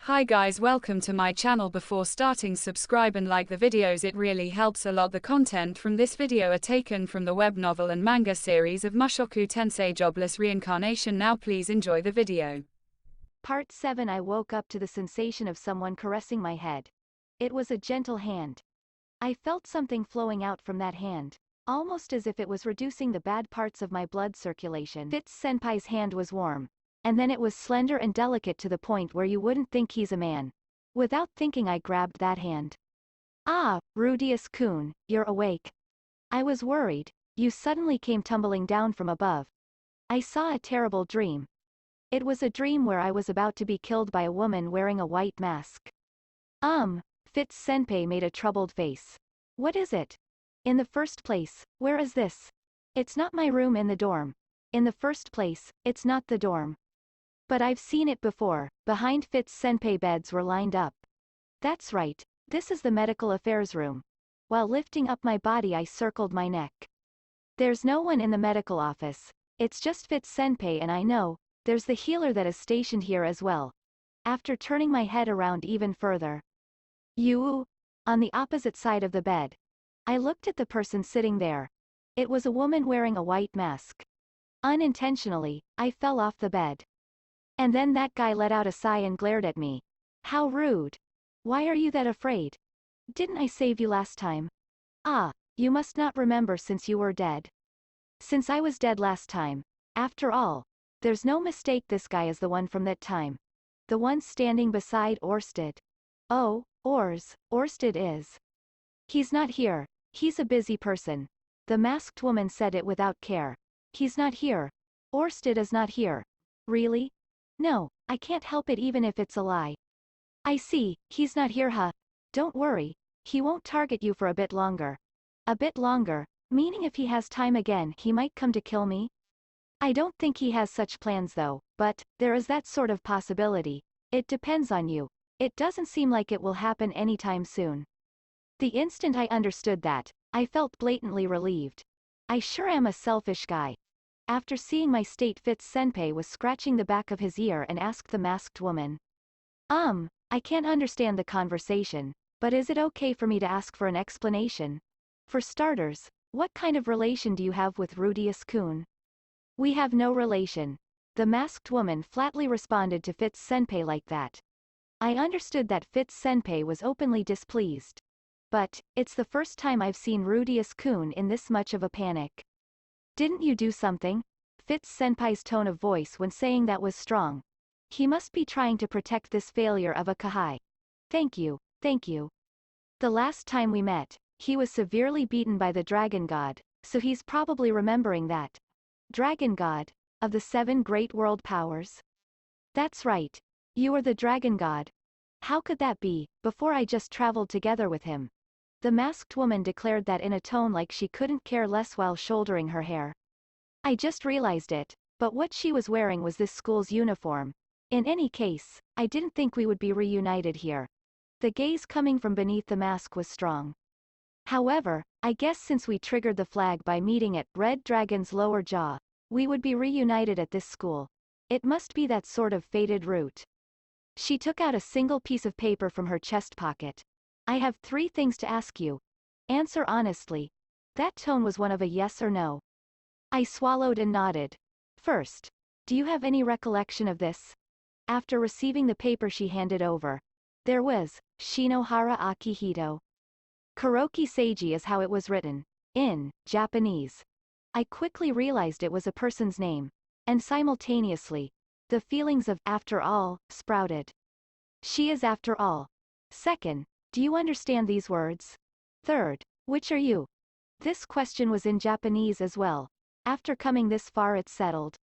Hi guys, welcome to my channel. Before starting, subscribe and like the videos, it really helps a lot. The content from this video are taken from the web novel and manga series of Mushoku Tensei Jobless Reincarnation. Now please enjoy the video. Part 7. I woke up to the sensation of someone caressing my head. It was a gentle hand. I felt something flowing out from that hand, almost as if it was reducing the bad parts of my blood circulation. Fitz-senpai's hand was warm. And then it was slender and delicate to the point where you wouldn't think he's a man. Without thinking, I grabbed that hand. Ah, Rudeus-kun, you're awake. I was worried. You suddenly came tumbling down from above. I saw a terrible dream. It was a dream where I was about to be killed by a woman wearing a white mask. Fitz-senpai made a troubled face. What is it? In the first place, where is this? It's not my room in the dorm. In the first place, it's not the dorm. But I've seen it before. Behind Fitz-senpai beds were lined up. That's right, this is the medical affairs room. While lifting up my body, I circled my neck. There's no one in the medical office. It's just Fitz-senpai, and I know there's the healer that is stationed here as well. After turning my head around even further. On the opposite side of the bed. I looked at the person sitting there. It was a woman wearing a white mask. Unintentionally, I fell off the bed. And then that guy let out a sigh and glared at me. How rude. Why are you that afraid? Didn't I save you last time? Ah, you must not remember since you were dead. Since I was dead last time. After all, there's no mistake, this guy is the one from that time. The one standing beside Orsted. Oh, Orsted is. He's not here. He's a busy person. The masked woman said it without care. He's not here. Orsted is not here. Really? No, I can't help it even if it's a lie. I see, he's not here, huh? Don't worry. He won't target you for a bit longer. A bit longer, meaning if he has time again he might come to kill me? I don't think he has such plans though, but there is that sort of possibility. It depends on you. It doesn't seem like it will happen anytime soon. The instant I understood that, I felt blatantly relieved. I sure am a selfish guy. After seeing my state, Fitz-senpai was scratching the back of his ear and asked the masked woman. I can't understand the conversation, but is it okay for me to ask for an explanation? For starters, what kind of relation do you have with Rudeus-kun? We have no relation. The masked woman flatly responded to Fitz-senpai like that. I understood that Fitz-senpai was openly displeased. But, it's the first time I've seen Rudeus-kun in this much of a panic. Didn't you do something? Fitz-senpai's tone of voice when saying that was strong. He must be trying to protect this failure of a kahai. Thank you. The last time we met, he was severely beaten by the dragon god, so he's probably remembering that. Dragon god? Of the 7 great world powers? That's right. You are the dragon god. How could that be, before I just traveled together with him? The masked woman declared that in a tone like she couldn't care less while shouldering her hair. I just realized it, but what she was wearing was this school's uniform. In any case, I didn't think we would be reunited here. The gaze coming from beneath the mask was strong. However, I guess since we triggered the flag by meeting at Red Dragon's lower jaw, we would be reunited at this school. It must be that sort of fated route. She took out a single piece of paper from her chest pocket. I have 3 things to ask you. Answer honestly. That tone was one of a yes or no. I swallowed and nodded. First, do you have any recollection of this? After receiving the paper she handed over. There was, Shinohara Akihito. Kuroki Seiji is how it was written. In Japanese. I quickly realized it was a person's name. And simultaneously, the feelings of after all sprouted. She is after all. Second, do you understand these words? Third, which are you? This question was in Japanese as well. After coming this far, it's settled.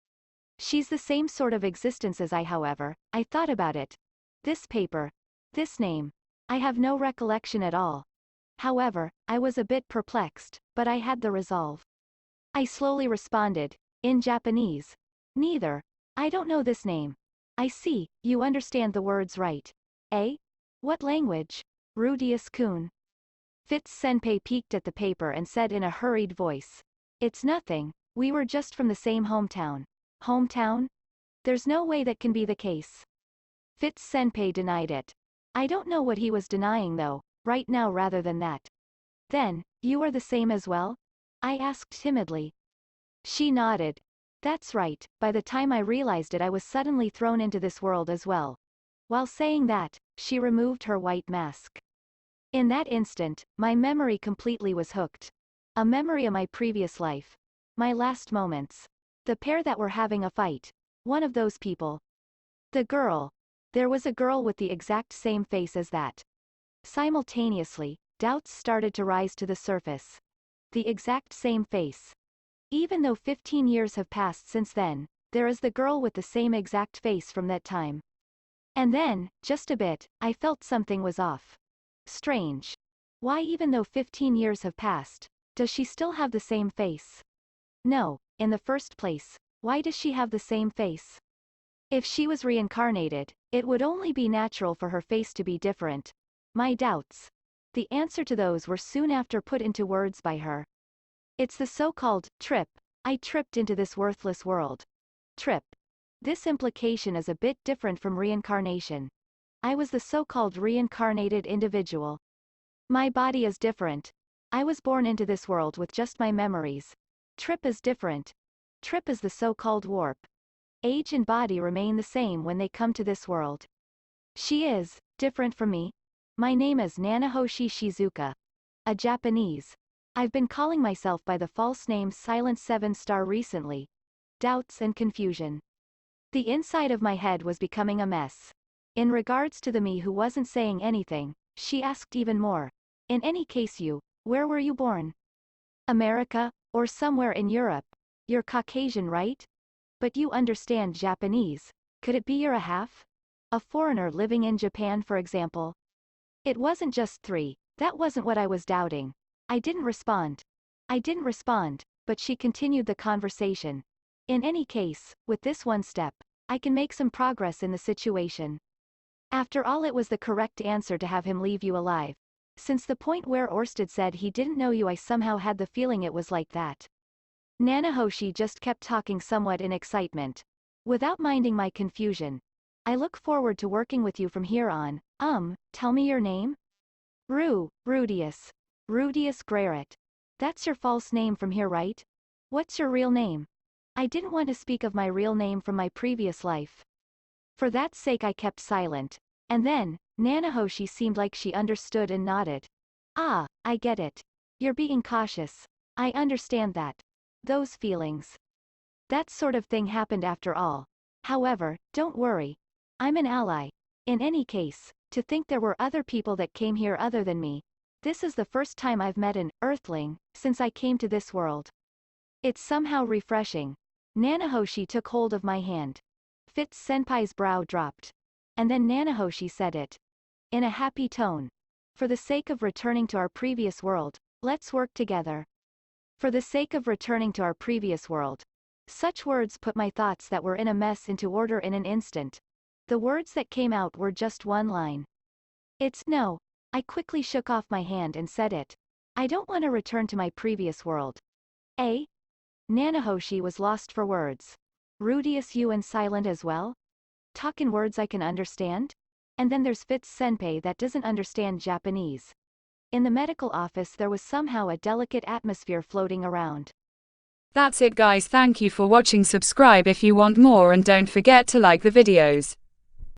She's the same sort of existence as I, however. I thought about it. This paper. This name. I have no recollection at all. However, I was a bit perplexed, but I had the resolve. I slowly responded. In Japanese. Neither. I don't know this name. I see, you understand the words right. Eh? What language? Rudeus-kun. Fitz-senpai peeked at the paper and said in a hurried voice. It's nothing, we were just from the same hometown. Hometown? There's no way that can be the case. Fitz Senpai denied it. I don't know what he was denying though, right now rather than that. Then, you are the same as well? I asked timidly. She nodded. That's right, by the time I realized it I was suddenly thrown into this world as well. While saying that, she removed her white mask. In that instant, my memory completely was hooked. A memory of my previous life. My last moments. The pair that were having a fight. One of those people. The girl. There was a girl with the exact same face as that. Simultaneously, doubts started to rise to the surface. The exact same face. Even though 15 years have passed since then, there is the girl with the same exact face from that time. And then, just a bit, I felt something was off. Strange. Why, even though 15 years have passed, does she still have the same face? No, in the first place, why does she have the same face? If she was reincarnated, it would only be natural for her face to be different. My doubts. The answer to those were soon after put into words by her. It's the so-called trip. I tripped into this worthless world. Trip. This implication is a bit different from reincarnation. I was the so-called reincarnated individual. My body is different. I was born into this world with just my memories. Trip is different. Trip is the so-called warp. Age and body remain the same when they come to this world. She is different from me. My name is Nanahoshi Shizuka. A Japanese. I've been calling myself by the false name Silent 7-Star recently. Doubts and confusion. The inside of my head was becoming a mess. In regards to the me who wasn't saying anything, she asked even more. In any case, where were you born? America, or somewhere in Europe? You're Caucasian, right? But you understand Japanese. Could it be you're a half? A foreigner living in Japan, for example? It wasn't just 3, that wasn't what I was doubting. I didn't respond, but she continued the conversation. In any case, with this one step, I can make some progress in the situation. After all, it was the correct answer to have him leave you alive. Since the point where Orsted said he didn't know you, I somehow had the feeling it was like that. Nanahoshi just kept talking somewhat in excitement. Without minding my confusion. I look forward to working with you from here on. Tell me your name? Rudeus. Rudeus Greyret. That's your false name from here, right? What's your real name? I didn't want to speak of my real name from my previous life. For that sake I kept silent. And then, Nanahoshi seemed like she understood and nodded. Ah, I get it. You're being cautious. I understand that. Those feelings. That sort of thing happened after all. However, don't worry. I'm an ally. In any case, to think there were other people that came here other than me. This is the first time I've met an Earthling since I came to this world. It's somehow refreshing. Nanahoshi took hold of my hand. Fitz Senpai's brow dropped. And then Nanahoshi said it. In a happy tone. For the sake of returning to our previous world, let's work together. For the sake of returning to our previous world. Such words put my thoughts that were in a mess into order in an instant. The words that came out were just one line. It's no. I quickly shook off my hand and said it. I don't want to return to my previous world. Eh? Nanahoshi was lost for words. Rudeus, you and silent as well? Talk in words I can understand? And then there's Fitz Senpai that doesn't understand Japanese. In the medical office there was somehow a delicate atmosphere floating around. That's it, guys. Thank you for watching. Subscribe if you want more and don't forget to like the videos.